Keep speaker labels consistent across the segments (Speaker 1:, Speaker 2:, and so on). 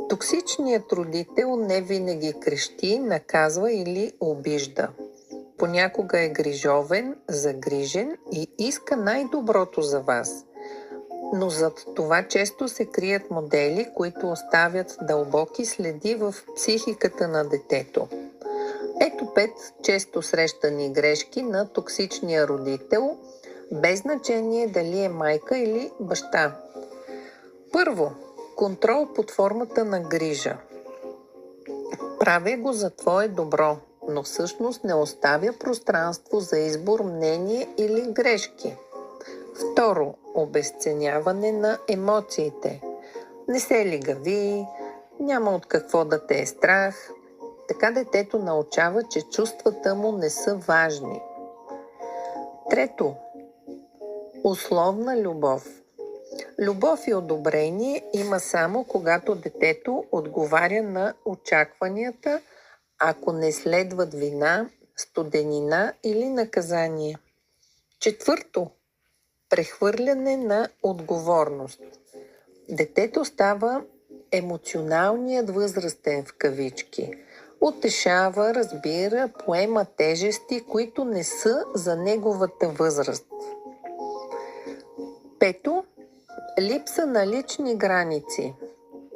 Speaker 1: Токсичният родител не винаги крещи, наказва или обижда. Понякога е грижовен, загрижен и иска най-доброто за вас. Но зад това често се крият модели, които оставят дълбоки следи в психиката на детето. Ето 5 често срещани грешки на токсичния родител, без значение дали е майка или баща. Първо, контрол под формата на грижа. Правя го за твое добро, но всъщност не оставя пространство за избор, мнение или грешки. Второ, обезценяване на емоциите. Не се лигави, няма от какво да те е страх. Така детето научава, че чувствата му не са важни. Трето, условна любов. Любов и одобрение има само когато детето отговаря на очакванията, ако не следват вина, студенина или наказание. Четвърто, прехвърляне на отговорност. Детето става емоционалният възрастен в кавички. Утешава, разбира, поема тежести, които не са за неговата възраст. Пето, липса на лични граници.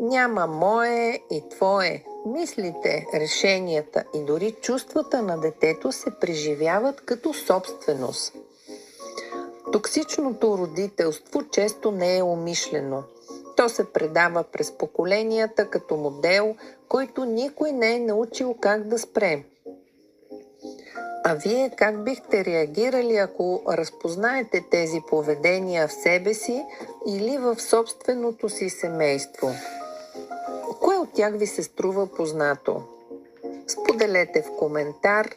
Speaker 1: Няма мое и твое. Мислите, решенията и дори чувствата на детето се преживяват като собственост. Токсичното родителство често не е умишлено. То се предава през поколенията като модел, който никой не е научил как да спре. А вие как бихте реагирали, ако разпознаете тези поведения в себе си или в собственото си семейство? Кое от тях ви се струва познато? Споделете в коментар.